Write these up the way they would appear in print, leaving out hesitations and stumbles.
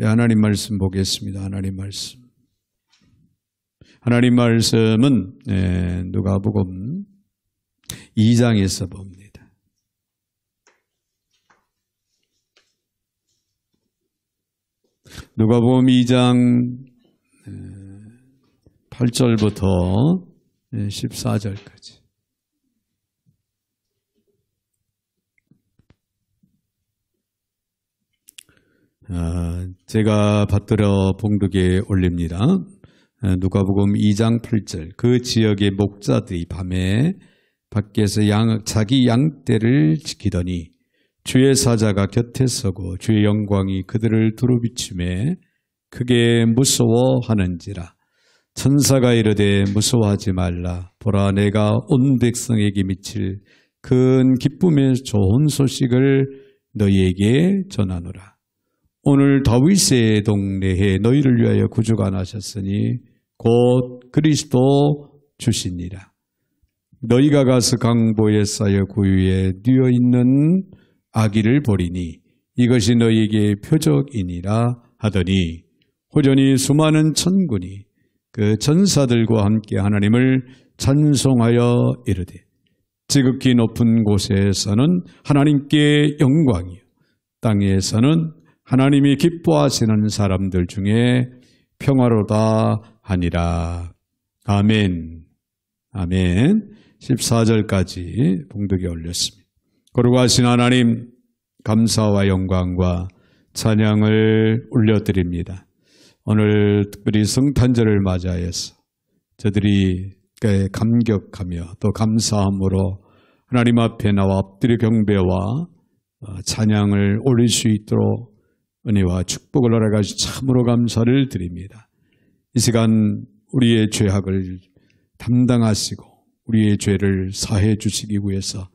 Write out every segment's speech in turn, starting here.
하나님 말씀 보겠습니다. 하나님 말씀은 누가복음 2장에서 봅니다. 누가복음 2장 8절부터 14절까지. 제가 받들어 봉독에 올립니다. 누가복음 2장 8절. 그 지역의 목자들이 밤에 밖에서 자기 양떼를 지키더니 주의 사자가 곁에 서고 주의 영광이 그들을 두루비추매 크게 무서워하는지라. 천사가 이르되 무서워하지 말라. 보라, 내가 온 백성에게 미칠 큰 기쁨의 좋은 소식을 너희에게 전하노라. 오늘 다윗의 동네에 너희를 위하여 구주가 나셨으니 곧 그리스도 주시니라. 너희가 가서 강보에 쌓여 구유에 뉘어 있는 아기를 보리니 이것이 너희에게 표적이니라 하더니 호련히 수많은 천군이 그 전사들과 함께 하나님을 찬송하여 이르되 지극히 높은 곳에서는 하나님께 영광이요 땅에서는 하나님이 기뻐하시는 사람들 중에 평화로다 하니라. 아멘. 아멘. 14절까지 봉독에 올렸습니다. 거룩하신 하나님, 감사와 영광과 찬양을 올려드립니다. 오늘 특별히 성탄절을 맞이하여서 저들이 감격하며 또 감사함으로 하나님 앞에 나와 엎드려 경배와 찬양을 올릴 수 있도록 은혜와 축복을 허락하시 참으로 감사를 드립니다. 이 시간 우리의 죄악을 담당하시고 우리의 죄를 사해 주시기 위해서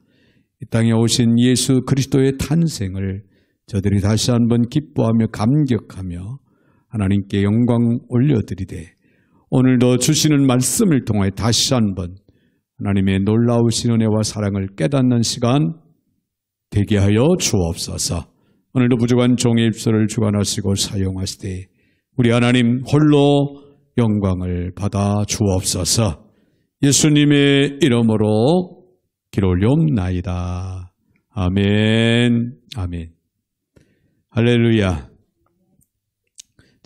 이 땅에 오신 예수 그리스도의 탄생을 저들이 다시 한번 기뻐하며 감격하며 하나님께 영광 올려드리되 오늘도 주시는 말씀을 통해 다시 한번 하나님의 놀라우신 은혜와 사랑을 깨닫는 시간 되게 하여 주옵소서. 오늘도 부족한 종의 입술을 주관하시고 사용하시되 우리 하나님 홀로 영광을 받아 주옵소서. 예수님의 이름으로 기도 올리옵나이다. 아멘. 아멘. 할렐루야.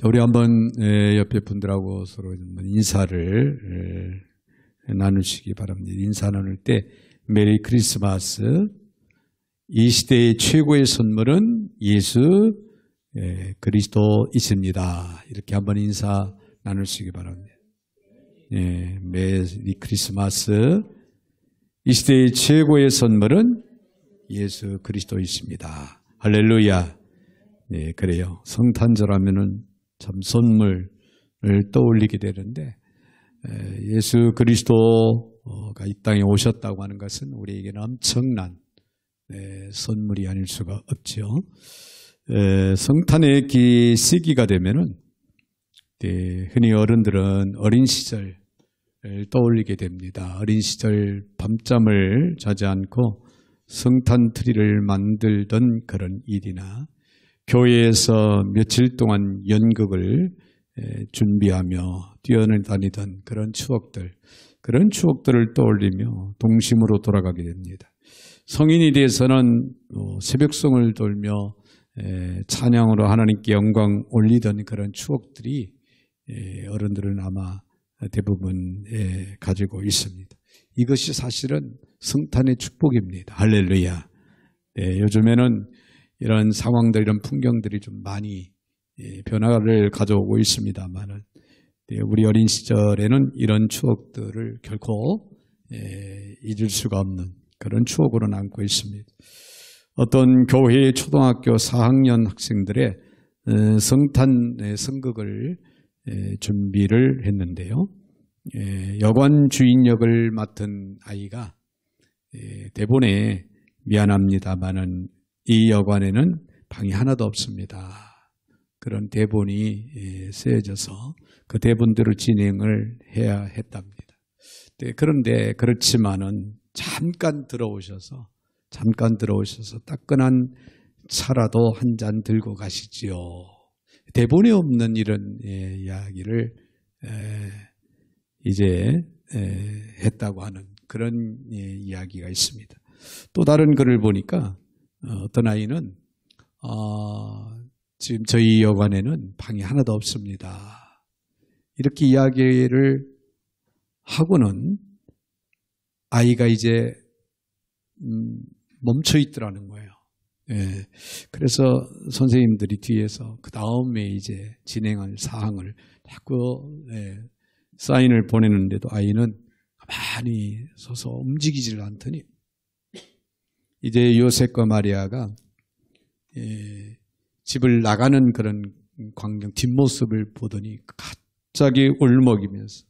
우리 한번 옆에 분들하고 서로 인사를 나누시기 바랍니다. 인사 나눌 때 메리 크리스마스. 이 시대의 최고의 선물은 예수 그리스도이십니다. 이렇게 한번 인사 나누시기 바랍니다. 메리 크리스마스. 이 시대의 최고의 선물은 예수 그리스도이십니다. 할렐루야. 네, 그래요. 성탄절 하면은 참 선물을 떠올리게 되는데 예수 그리스도가 이 땅에 오셨다고 하는 것은 우리에게는 엄청난 선물이 아닐 수가 없죠. 성탄의 시기가 되면은 흔히 어른들은 어린 시절을 떠올리게 됩니다. 어린 시절 밤잠을 자지 않고 성탄 트리를 만들던 그런 일이나 교회에서 며칠 동안 연극을 준비하며 뛰어다니던 그런 추억들을 떠올리며 동심으로 돌아가게 됩니다. 성인이 돼서는 새벽송을 돌며 찬양으로 하나님께 영광 올리던 그런 추억들이 어른들은 아마 대부분 가지고 있습니다. 이것이 사실은 성탄의 축복입니다. 할렐루야. 요즘에는 이런 상황들, 이런 풍경들이 좀 많이 변화를 가져오고 있습니다만은 우리 어린 시절에는 이런 추억들을 결코 잊을 수가 없는 그런 추억으로 남고 있습니다. 어떤 교회의 초등학교 4학년 학생들의 성탄 성극을 준비를 했는데요. 여관 주인 역을 맡은 아이가 대본에 미안합니다만은 이 여관에는 방이 하나도 없습니다. 그런 대본이 쓰여져서 그 대본대로 진행을 해야 했답니다. 그런데 그렇지만은 잠깐 들어오셔서 따끈한 차라도 한 잔 들고 가시지요. 대본에 없는 이런 이야기를 이제 했다고 하는 그런 이야기가 있습니다. 또 다른 글을 보니까 어떤 아이는 지금 저희 여관에는 방이 하나도 없습니다. 이렇게 이야기를 하고는 아이가 이제 멈춰 있더라는 거예요. 그래서 선생님들이 뒤에서 그 다음에 이제 진행할 사항을 자꾸 사인을 보내는데도 아이는 가만히 서서 움직이질 않더니 이제 요셉과 마리아가 집을 나가는 그런 광경 뒷모습을 보더니 갑자기 울먹이면서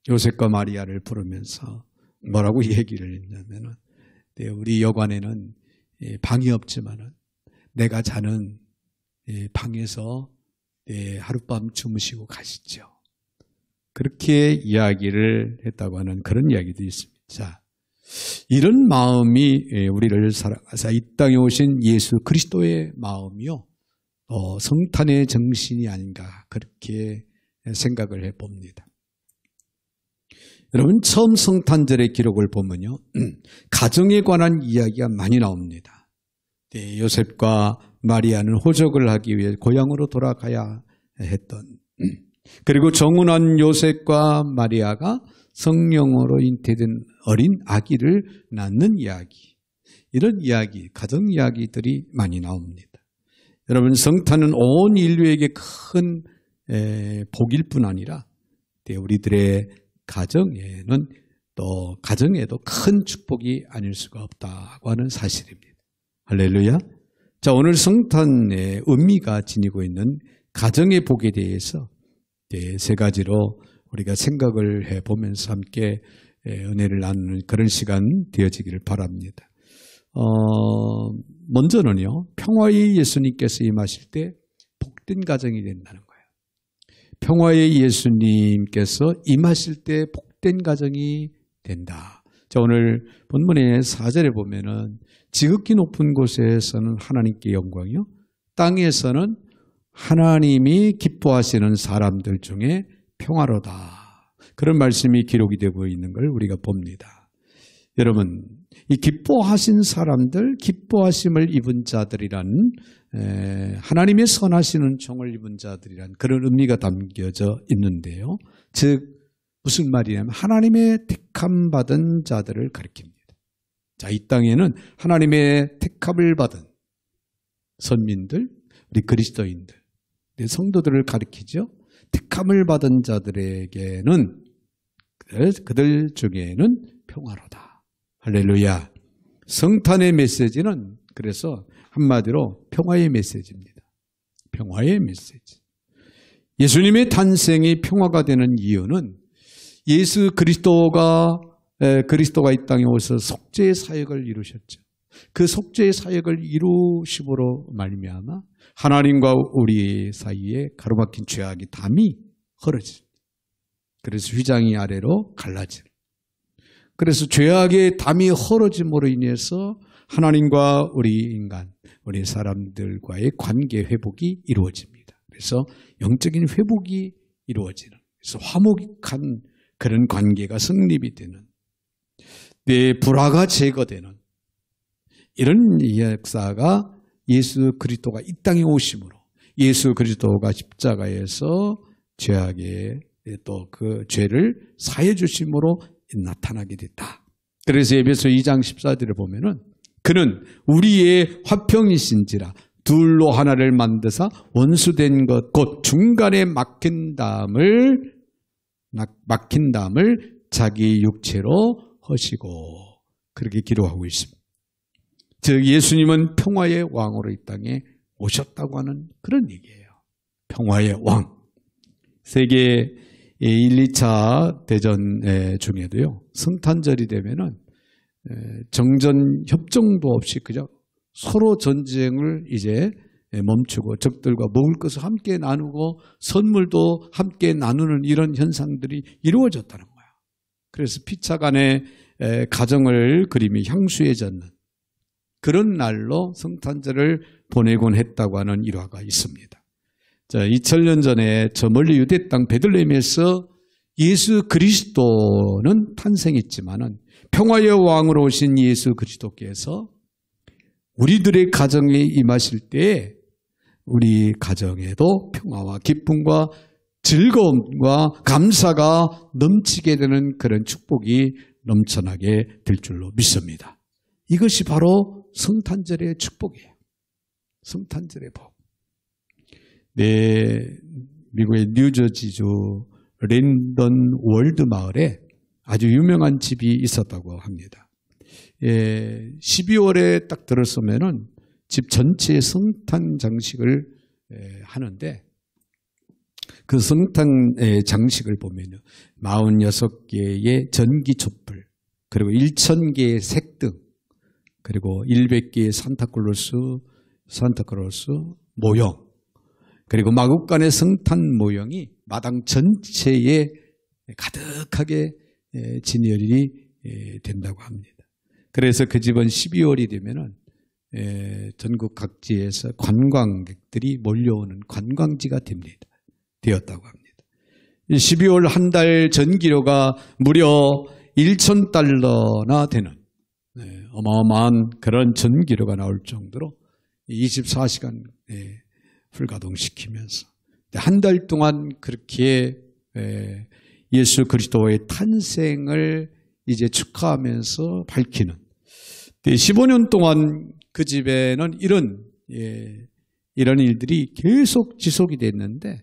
요셉과 마리아를 부르면서 뭐라고 얘기를 했냐면은 우리 여관에는 방이 없지만은 내가 자는 방에서 하룻밤 주무시고 가시죠. 그렇게 이야기를 했다고 하는 그런 이야기도 있습니다. 자, 이런 마음이 우리를 사랑하사 이 땅에 오신 예수 그리스도의 마음이요, 성탄의 정신이 아닌가 그렇게 생각을 해봅니다. 여러분, 처음 성탄절의 기록을 보면요, 가정에 관한 이야기가 많이 나옵니다. 요셉과 마리아는 호적을 하기 위해 고향으로 돌아가야 했던, 그리고 정운한 요셉과 마리아가 성령으로 잉태된 어린 아기를 낳는 이야기, 이런 이야기, 가정 이야기들이 많이 나옵니다. 여러분, 성탄은 온 인류에게 큰 복일 뿐 아니라 우리들의 가정에는 또 가정에도 큰 축복이 아닐 수가 없다고 하는 사실입니다. 할렐루야. 자, 오늘 성탄의 의미가 지니고 있는 가정의 복에 대해서 세 가지로 우리가 생각을 해보면서 함께 은혜를 나누는 그런 시간 되어지기를 바랍니다. 먼저는요, 평화의 예수님께서 임하실 때 복된 가정이 된다는 거예요. 평화의 예수님께서 임하실 때 복된 가정이 된다. 자, 오늘 본문의 4절에 보면은 지극히 높은 곳에서는 하나님께 영광이요, 땅에서는 하나님이 기뻐하시는 사람들 중에 평화로다. 그런 말씀이 기록이 되고 있는 걸 우리가 봅니다. 여러분, 이 기뻐하신 사람들, 기뻐하심을 입은 자들이란, 하나님의 선하시는 종을 입은 자들이란 그런 의미가 담겨져 있는데요. 즉 무슨 말이냐면 하나님의 택함 받은 자들을 가리킵니다. 자, 이 땅에는 하나님의 택함을 받은 선민들, 우리 그리스도인들, 성도들을 가리키죠. 택함을 받은 자들에게는, 그들 중에는 평화로다. 할렐루야. 성탄의 메시지는 그래서 한마디로 평화의 메시지입니다. 평화의 메시지. 예수님의 탄생이 평화가 되는 이유는 예수 그리스도가 이 땅에 오셔서 속죄의 사역을 이루셨죠. 그 속죄의 사역을 이루심으로 말미암아 하나님과 우리 사이에 가로막힌 죄악이 담이 헐어집니다. 그래서 휘장이 아래로 갈라집니다. 그래서 죄악의 담이 헐어짐으로 인해서 하나님과 우리 인간, 우리 사람들과의 관계 회복이 이루어집니다. 그래서 영적인 회복이 이루어지는, 그래서 화목한 그런 관계가 성립이 되는, 내 불화가 제거되는 이런 역사가 예수 그리스도가 이 땅에 오심으로, 예수 그리스도가 십자가에서 죄악의 또 그 죄를 사해 주심으로 나타나게 됐다. 그래서 에베소 2장 14절을 보면은 그는 우리의 화평이신지라 둘로 하나를 만드사 원수된 것 곧 중간에 막힌 담을 자기 육체로 허시고, 그렇게 기록하고 있습니다. 즉 예수님은 평화의 왕으로 이 땅에 오셨다고 하는 그런 얘기예요. 평화의 왕. 세계 1, 2차 대전 중에도요, 성탄절이 되면은 정전 협정도 없이 그저 서로 전쟁을 이제 멈추고 적들과 먹을 것을 함께 나누고 선물도 함께 나누는 이런 현상들이 이루어졌다는 거야. 그래서 피차간의 가정을 그림이 향수해졌는 그런 날로 성탄절을 보내곤 했다고 하는 일화가 있습니다. 자, 2000년 전에 저 멀리 유대 땅 베들레헴에서 예수 그리스도는 탄생했지만은 평화의 왕으로 오신 예수 그리스도께서 우리들의 가정에 임하실 때 우리 가정에도 평화와 기쁨과 즐거움과 감사가 넘치게 되는 그런 축복이 넘쳐나게 될 줄로 믿습니다. 이것이 바로 성탄절의 축복이에요. 성탄절의 복. 네, 미국의 뉴저지주 랜던 월드 마을에 아주 유명한 집이 있었다고 합니다. 12월에 딱 들었으면은 집 전체에 성탄 장식을 하는데 그 성탄 장식을 보면요. 46개의 전기 촛불, 그리고 1000개의 색등, 그리고 100개의 산타클로스 모형, 그리고 마국간의 성탄 모형이 마당 전체에 가득하게 진열이 된다고 합니다. 그래서 그 집은 12월이 되면은 전국 각지에서 관광객들이 몰려오는 관광지가 되었다고 합니다. 12월 한 달 전기료가 무려 1,000달러나 되는 어마어마한 그런 전기료가 나올 정도로 24시간 불가동시키면서 한 달 동안 그렇게 예수 그리스도의 탄생을 이제 축하하면서 밝히는 15년 동안 그 집에는 이런 일들이 계속 지속이 됐는데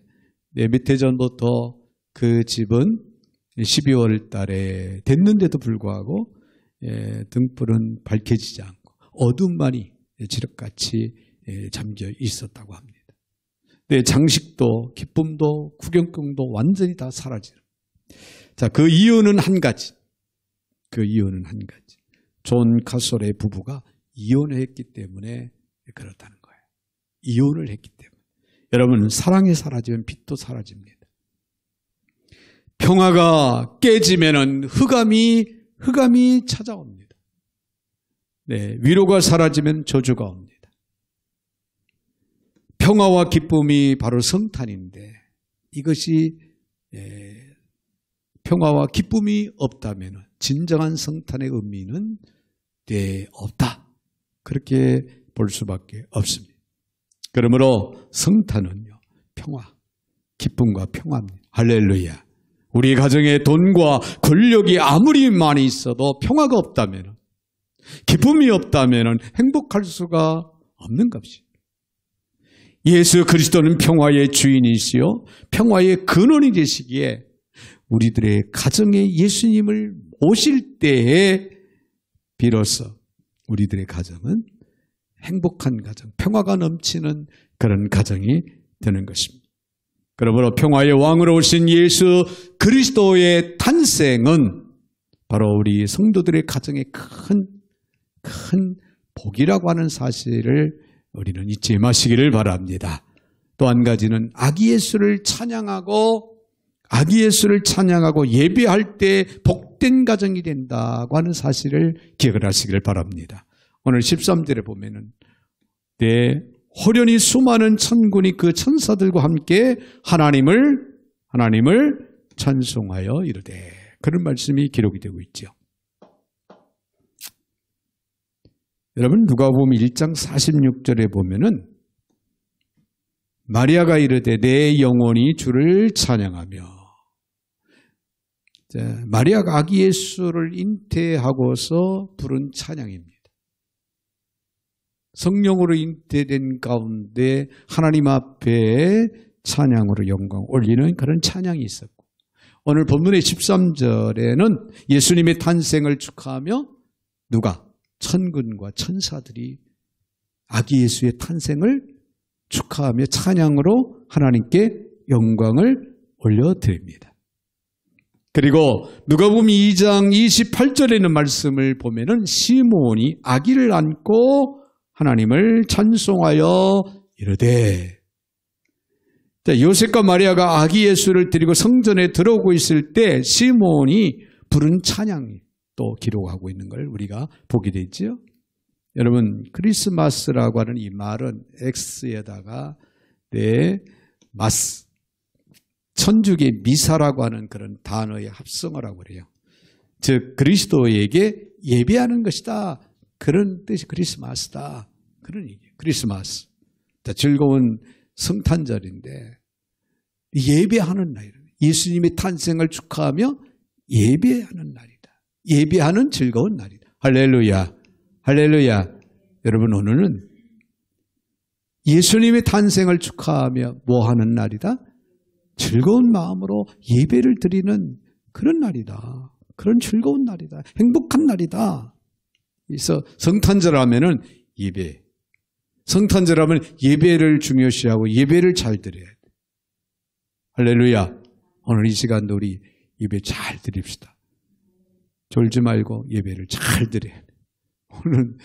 몇 해 전부터 그 집은 12월 달에 됐는데도 불구하고 등불은 밝혀지지 않고 어둠만이 지륵같이 잠겨 있었다고 합니다. 장식도 기쁨도 구경꾼도 완전히 다 사라지는. 자, 그 이유는 한 가지. 존 카솔의 부부가 이혼을 했기 때문에 그렇다는 거예요. 이혼을 했기 때문에. 여러분, 사랑이 사라지면 빛도 사라집니다. 평화가 깨지면은 흑암이 찾아옵니다. 위로가 사라지면 저주가 옵니다. 평화와 기쁨이 바로 성탄인데 이것이 평화와 기쁨이 없다면 진정한 성탄의 의미는 없다. 그렇게 볼 수밖에 없습니다. 그러므로 성탄은요, 평화, 기쁨과 평화입니다. 할렐루야. 우리 가정에 돈과 권력이 아무리 많이 있어도 평화가 없다면, 기쁨이 없다면 행복할 수가 없는 것입니다. 예수 그리스도는 평화의 주인이시요 평화의 근원이 되시기에 우리들의 가정에 예수님을 모실 때에 비로소 우리들의 가정은 행복한 가정, 평화가 넘치는 그런 가정이 되는 것입니다. 그러므로 평화의 왕으로 오신 예수 그리스도의 탄생은 바로 우리 성도들의 가정에 큰 복이라고 하는 사실을 우리는 잊지 마시기를 바랍니다. 또 한 가지는 아기 예수를 찬양하고 예배할 때 복된 가정이 된다고 하는 사실을 기억을 하시기를 바랍니다. 오늘 13절에 보면은 호련히 수많은 천군이 그 천사들과 함께 하나님을 찬송하여 이르되, 그런 말씀이 기록이 되고 있죠. 여러분, 누가복음 1장 46절에 보면은 마리아가 이르되 내 영혼이 주를 찬양하며, 마리아가 아기 예수를 잉태하고서 부른 찬양입니다. 성령으로 잉태된 가운데 하나님 앞에 찬양으로 영광 올리는 그런 찬양이 있었고, 오늘 본문의 13절에는 예수님의 탄생을 축하하며 누가? 천군과 천사들이 아기 예수의 탄생을 축하하며 찬양으로 하나님께 영광을 올려드립니다. 그리고 누가복음 2장 28절에 있는 말씀을 보면은 시므온이 아기를 안고 하나님을 찬송하여 이르되, 요셉과 마리아가 아기 예수를 데리고 성전에 들어오고 있을 때 시므온이 부른 찬양이 또 기록하고 있는 걸 우리가 보게 되죠. 여러분, 크리스마스라고 하는 이 말은 X에다가 마스, 천주교의 미사라고 하는 그런 단어의 합성어라고 그래요. 즉 그리스도에게 예배하는 것이다. 그런 뜻이 크리스마스다. 그런 얘기예요. 크리스마스. 즐거운 성탄절인데 예배하는 날이에요. 예수님의 탄생을 축하하며 예배하는 날이다. 예배하는 즐거운 날이다. 할렐루야. 할렐루야. 여러분 오늘은 예수님의 탄생을 축하하며 뭐 하는 날이다? 즐거운 마음으로 예배를 드리는 그런 날이다. 그런 즐거운 날이다. 행복한 날이다. 그래서 성탄절 하면은 예배. 성탄절 하면 예배를 중요시하고 예배를 잘 드려야 돼. 할렐루야. 오늘 이 시간도 우리 예배 잘 드립시다. 졸지 말고 예배를 잘 드려야 돼. 오늘은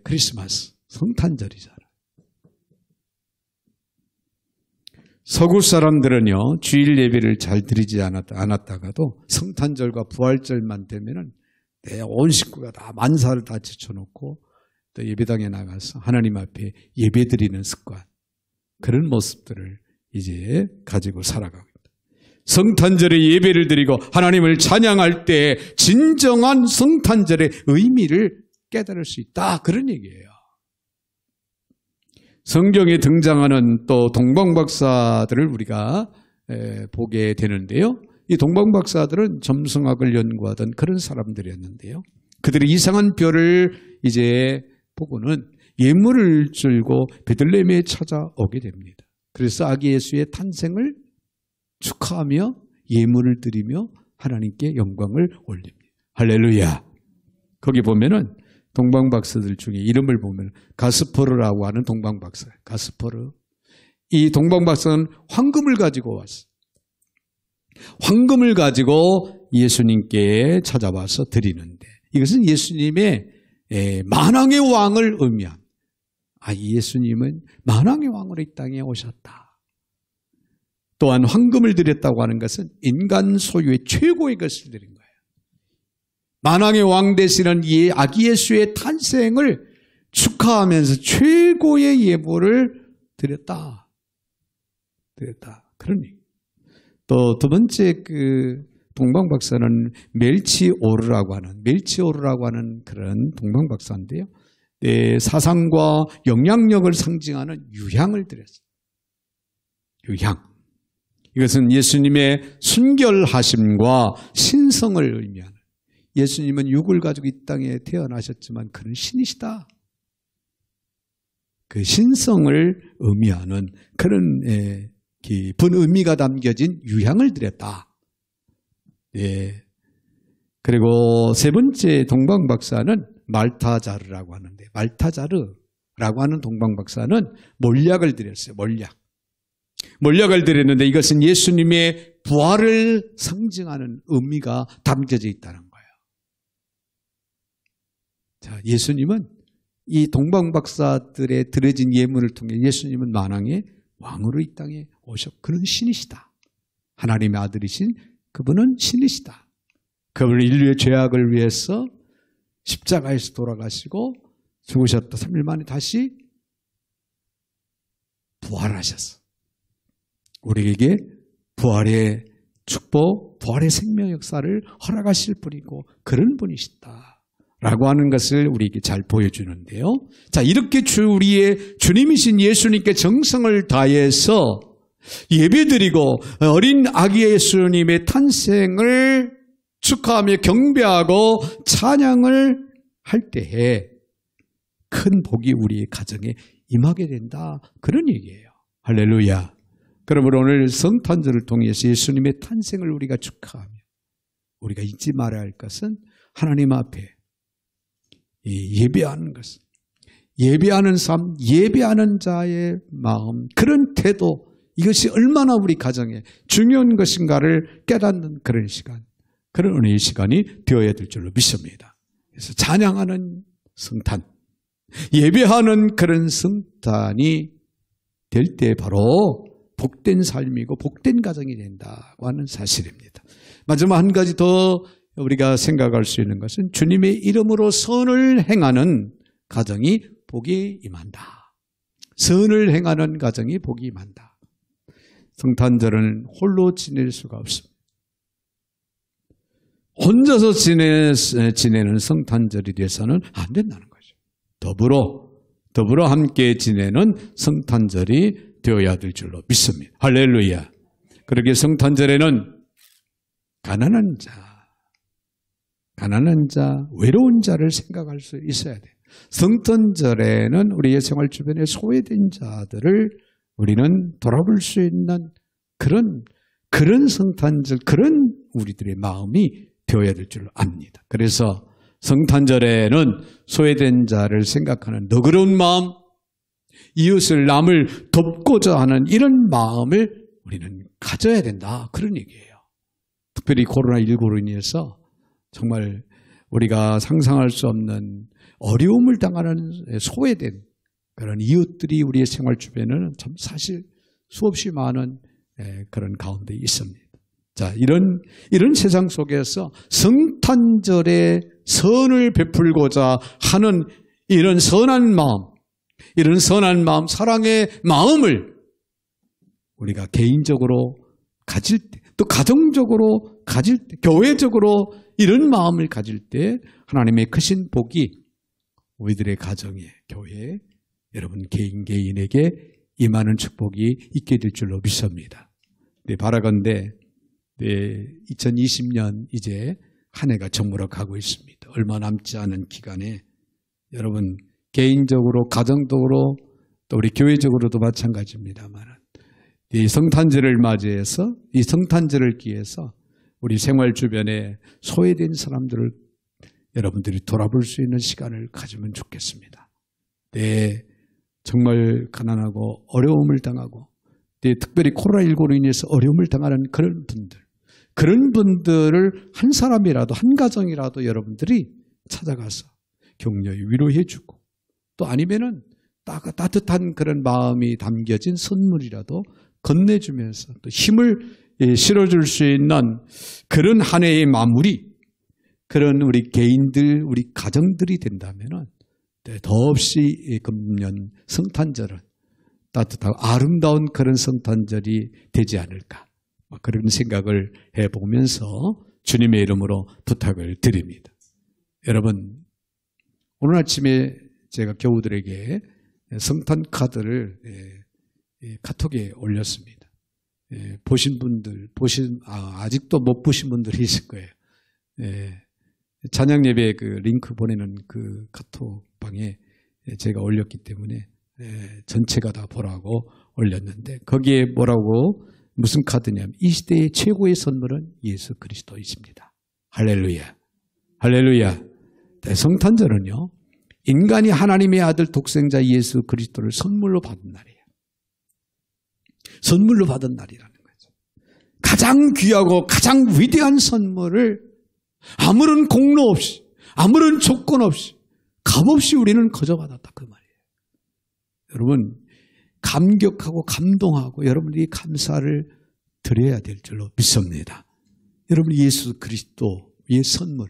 크리스마스, 성탄절이잖아. 서구 사람들은요, 주일 예배를 잘 드리지 않았다가도 성탄절과 부활절만 되면은 온 식구가 다 만사를 다 제쳐놓고 또 예배당에 나가서 하나님 앞에 예배 드리는 습관, 그런 모습들을 이제 가지고 살아가고 있다. 성탄절에 예배를 드리고 하나님을 찬양할 때 진정한 성탄절의 의미를 깨달을 수 있다. 그런 얘기예요. 성경에 등장하는 또 동방박사들을 우리가 보게 되는데요. 이 동방박사들은 점성학을 연구하던 그런 사람들이었는데요. 그들이 이상한 별을 이제 보고는 예물을 들고 베들레헴에 찾아오게 됩니다. 그래서 아기 예수의 탄생을 축하하며 예물을 드리며 하나님께 영광을 올립니다. 할렐루야. 거기 보면은 동방박사들 중에 이름을 보면 가스퍼르라고 하는 동방박사. 가스퍼르. 이 동방박사는 황금을 가지고 왔어. 황금을 가지고 예수님께 찾아와서 드리는데 이것은 예수님의 만왕의 왕을 의미합니다. 예수님은 만왕의 왕으로 이 땅에 오셨다. 또한 황금을 드렸다고 하는 것은 인간 소유의 최고의 것을 드린 거예요. 만왕의 왕 되시는 이 아기 예수의 탄생을 축하하면서 최고의 예물을 드렸다. 그런 얘기. 또 두 번째 동방박사는 멜치오르라고 하는 그런 동방박사인데요. 사상과 영향력을 상징하는 유향을 드렸어요. 유향. 이것은 예수님의 순결하심과 신성을 의미하는, 예수님은 육을 가지고 이 땅에 태어나셨지만 그는 신이시다. 그 신성을 의미하는 그런 깊은 의미가 담겨진 유향을 드렸다. 그리고 세 번째 동방박사는 말타자르라고 하는데, 말타자르라고 하는 동방박사는 몰약을 드렸어요. 몰약을 드렸는데 이것은 예수님의 부활을 상징하는 의미가 담겨져 있다는 거예요. 자, 예수님은 이 동방박사들의 드려진 예물을 통해 예수님은 만왕의 왕으로 이 땅에 오셨고 그는 신이시다. 하나님의 아들이신 그분은 신이시다. 그분은 인류의 죄악을 위해서 십자가에서 돌아가시고 죽으셨다. 3일 만에 다시 부활하셨어. 우리에게 부활의 축복, 부활의 생명 역사를 허락하실 분이고 그런 분이시다 라고 하는 것을 우리에게 잘 보여주는데요. 자, 이렇게 우리의 주님이신 예수님께 정성을 다해서 예배드리고 어린 아기 예수님의 탄생을 축하하며 경배하고 찬양을 할 때에 큰 복이 우리의 가정에 임하게 된다. 그런 얘기예요. 할렐루야. 그러므로 오늘 성탄절을 통해서 예수님의 탄생을 우리가 축하하며 우리가 잊지 말아야 할 것은 하나님 앞에 예배하는 것은, 예배하는 삶, 예배하는 자의 마음, 그런 태도, 이것이 얼마나 우리 가정에 중요한 것인가를 깨닫는 그런 시간, 그런 은혜의 시간이 되어야 될 줄로 믿습니다. 그래서 찬양하는 성탄, 예배하는 그런 성탄이 될 때 바로 복된 삶이고 복된 가정이 된다고 하는 사실입니다. 마지막 한 가지 더 우리가 생각할 수 있는 것은 주님의 이름으로 선을 행하는 가정이 복이 임한다. 선을 행하는 가정이 복이 임한다. 성탄절은 홀로 지낼 수가 없습니다. 혼자서 지내는 성탄절이 돼서는 안 된다는 거죠. 더불어 함께 지내는 성탄절이 되어야 될 줄로 믿습니다. 할렐루야. 그렇게 성탄절에는 가난한 자, 외로운 자를 생각할 수 있어야 돼요. 성탄절에는 우리의 생활 주변에 소외된 자들을 우리는 돌아볼 수 있는 그런 성탄절, 그런 우리들의 마음이 되어야 될 줄 압니다. 그래서 성탄절에는 소외된 자를 생각하는 너그러운 마음, 이웃을 남을 돕고자 하는 이런 마음을 우리는 가져야 된다. 그런 얘기예요. 특별히 코로나19로 인해서 정말 우리가 상상할 수 없는 어려움을 당하는 소외된 그런 이웃들이 우리의 생활 주변에는 참 사실 수없이 많은 그런 가운데 있습니다. 자, 이런 세상 속에서 성탄절에 선을 베풀고자 하는 이런 선한 마음, 사랑의 마음을 우리가 개인적으로 가질 때, 또 가정적으로 가질 때, 교회적으로 이런 마음을 가질 때 하나님의 크신 복이 우리들의 가정에, 교회에, 여러분 개인에게 임하는 축복이 있게 될 줄로 믿습니다. 네, 바라건대 2020년 이제 한 해가 저물어 가고 있습니다. 얼마 남지 않은 기간에 여러분 개인적으로, 가정적으로, 또 우리 교회적으로도 마찬가지입니다만 이 성탄절을 맞이해서, 이 성탄절을 기해서 우리 생활 주변에 소외된 사람들을 여러분들이 돌아볼 수 있는 시간을 가지면 좋겠습니다. 네, 정말 가난하고 어려움을 당하고, 네, 특별히 코로나19로 인해서 어려움을 당하는 그런 분들을 한 사람이라도, 한 가정이라도 여러분들이 찾아가서 격려히 위로해주고, 또 아니면은 따뜻한 그런 마음이 담겨진 선물이라도 건네주면서 또 힘을 실어줄 수 있는 그런 한 해의 마무리, 그런 우리 개인들, 우리 가정들이 된다면은 더없이 금년 성탄절은 따뜻하고 아름다운 그런 성탄절이 되지 않을까, 그런 생각을 해보면서 주님의 이름으로 부탁을 드립니다. 여러분, 오늘 아침에 제가 교우들에게 성탄 카드를 카톡에 올렸습니다. 보신 분들, 아직도 못 보신 분들이 있을 거예요. 찬양 예배 그 링크 보내는 그 카톡방에 제가 올렸기 때문에 전체가 다 보라고 올렸는데, 거기에 뭐라고, 무슨 카드냐면 이 시대의 최고의 선물은 예수 그리스도이십니다. 할렐루야. 할렐루야. 성탄절은요, 인간이 하나님의 아들 독생자 예수 그리스도를 선물로 받은 날이에요. 선물로 받은 날이라는 거죠. 가장 귀하고 가장 위대한 선물을 아무런 공로 없이, 아무런 조건 없이, 값없이 우리는 거저 받았다, 그 말이에요. 여러분, 감격하고 감동하고 여러분들이 감사를 드려야 될 줄로 믿습니다. 여러분, 예수 그리스도의 선물,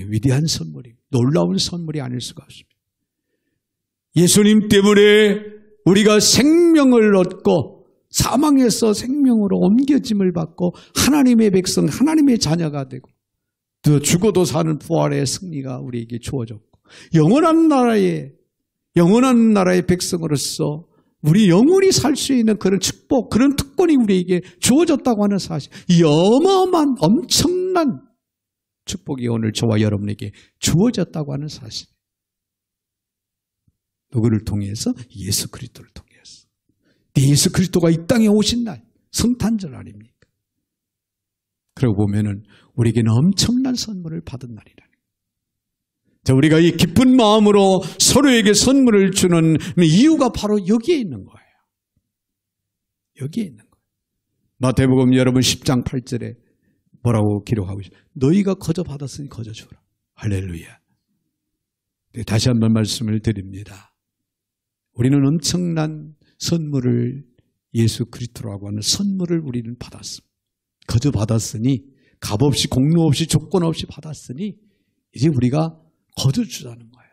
위대한 선물이, 놀라운 선물이 아닐 수가 없습니다. 예수님 때문에 우리가 생명을 얻고 사망에서 생명으로 옮겨짐을 받고 하나님의 백성, 하나님의 자녀가 되고, 또 죽어도 사는 부활의 승리가 우리에게 주어졌고, 영원한 나라의 백성으로서 우리 영원히 살 수 있는 그런 축복, 그런 특권이 우리에게 주어졌다고 하는 사실, 이 어마어마한 엄청난 축복이 오늘 저와 여러분에게 주어졌다고 하는 사실. 누구를 통해서? 예수 그리스도를 통해서. 예수 그리스도가 이 땅에 오신 날, 성탄절 아닙니까? 그러고 보면은 우리에게는 엄청난 선물을 받은 날이라는 거예요. 자, 우리가 이 기쁜 마음으로 서로에게 선물을 주는 이유가 바로 여기에 있는 거예요. 여기에 있는 거예요. 마태복음 여러분 10장 8절에 뭐라고 기록하고 있어요? 너희가 거저 받았으니 거저 주라. 할렐루야. 네, 다시 한번 말씀을 드립니다. 우리는 엄청난 선물을, 예수 그리스도라고 하는 선물을 우리는 받았습니다. 거저 받았으니, 값없이, 공로 없이, 조건 없이 받았으니 이제 우리가 거저 주자는 거예요.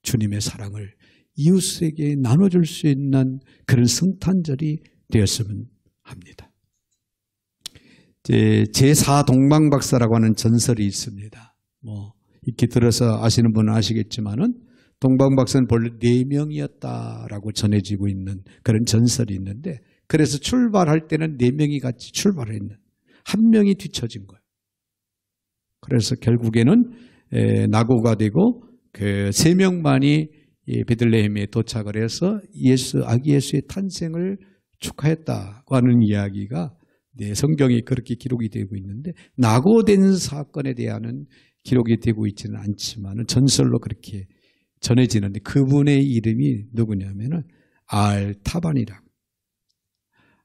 주님의 사랑을 이웃에게 나눠줄 수 있는 그런 성탄절이 되었으면 합니다. 제4동방박사라고 하는 전설이 있습니다. 익히 들어서 아시는 분은 아시겠지만은 동방박사는 본래 4명이었다라고 전해지고 있는 그런 전설이 있는데, 그래서 출발할 때는 4명이 같이 출발을 했는, 한 명이 뒤처진 거예요. 그래서 결국에는 낙오가 되고 그 3명만이 베들레헴에 도착을 해서 아기 예수의 탄생을 축하했다고 하는 이야기가 성경이 그렇게 기록이 되고 있는데, 낙오된 사건에 대한 기록이 되고 있지는 않지만 전설로 그렇게 전해지는데, 그분의 이름이 누구냐면은 알타반이라고.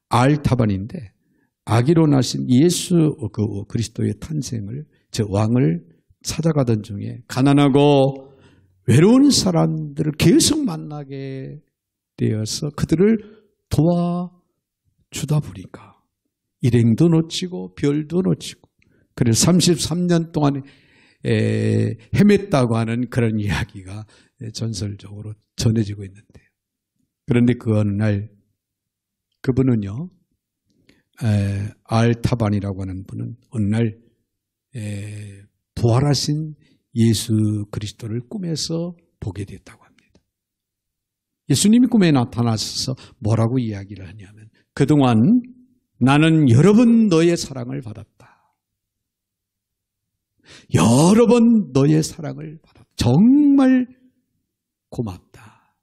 알타반인데 아기로 나신 예수 그리스도의 탄생을, 즉 왕을 찾아가던 중에 가난하고 외로운 사람들을 계속 만나게 되어서 그들을 도와주다 보니까 일행도 놓치고 별도 놓치고, 그래서 33년 동안 헤맸다고 하는 그런 이야기가 전설적으로 전해지고 있는데요. 그런데 그 어느 날 그분은요, 알타반이라고 하는 분은 어느 날 부활하신 예수 그리스도를 꿈에서 보게 됐다고 합니다. 예수님이 꿈에 나타나셔서 뭐라고 이야기를 하냐면, 그동안 나는 여러 번 너의 사랑을 받았다. 여러 번 너의 사랑을 받았다. 정말 고맙다.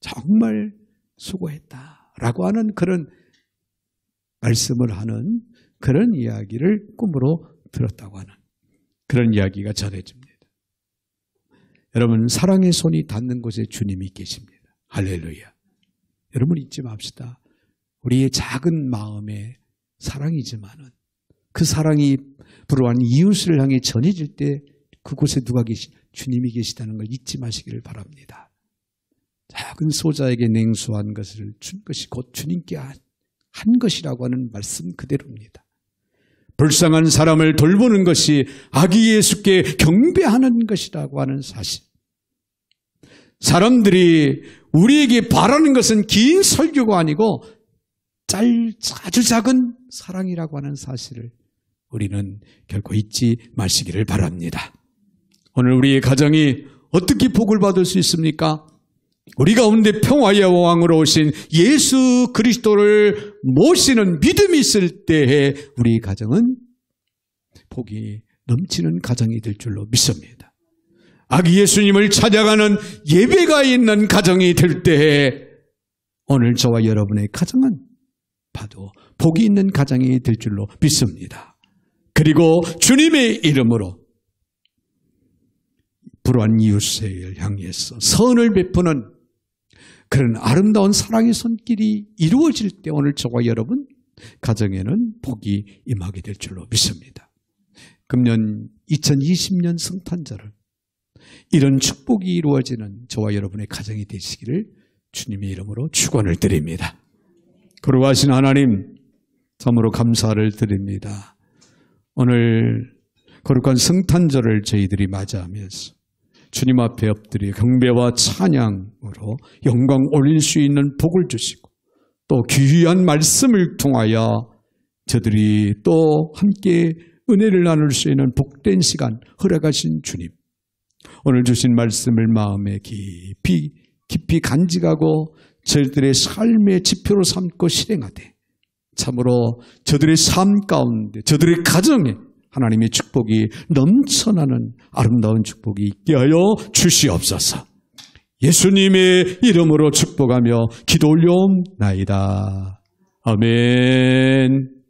정말 수고했다. 라고 하는 그런 말씀을 하는 그런 이야기를 꿈으로 들었다고 하는 그런 이야기가 전해집니다. 여러분, 사랑의 손이 닿는 곳에 주님이 계십니다. 할렐루야. 여러분 잊지 맙시다. 우리의 작은 마음에 사랑이지만은 그 사랑이 불어한 이웃을 향해 전해질 때 그곳에 누가 주님이 계시다는 걸 잊지 마시기를 바랍니다. 작은 소자에게 냉수한 것을 준 것이 곧 주님께 한 것이라고 하는 말씀 그대로입니다. 불쌍한 사람을 돌보는 것이 아기 예수께 경배하는 것이라고 하는 사실. 사람들이 우리에게 바라는 것은 긴 설교가 아니고 아주 작은 사랑이라고 하는 사실을 우리는 결코 잊지 마시기를 바랍니다. 오늘 우리의 가정이 어떻게 복을 받을 수 있습니까? 우리 가운데 평화의 왕으로 오신 예수 그리스도를 모시는 믿음이 있을 때에 우리 가정은 복이 넘치는 가정이 될 줄로 믿습니다. 아기 예수님을 찾아가는 예배가 있는 가정이 될 때에 오늘 저와 여러분의 가정은 봐도 복이 있는 가정이 될 줄로 믿습니다. 그리고 주님의 이름으로 불우한 이웃을 향해서 선을 베푸는 그런 아름다운 사랑의 손길이 이루어질 때 오늘 저와 여러분 가정에는 복이 임하게 될 줄로 믿습니다. 금년 2020년 성탄절을 이런 축복이 이루어지는 저와 여러분의 가정이 되시기를 주님의 이름으로 축원을 드립니다. 거룩하신 하나님, 참으로 감사를 드립니다. 오늘 거룩한 성탄절을 저희들이 맞이하면서 주님 앞에 엎드려 경배와 찬양으로 영광 올릴 수 있는 복을 주시고 또 귀한 말씀을 통하여 저들이 또 함께 은혜를 나눌 수 있는 복된 시간 허락하신 주님, 오늘 주신 말씀을 마음에 깊이 간직하고 저들의 삶의 지표로 삼고 실행하되 참으로 저들의 삶 가운데 저들의 가정에 하나님의 축복이 넘쳐나는 아름다운 축복이 있게 하여 주시옵소서. 예수님의 이름으로 축복하며 기도 올려옵나이다. 아멘.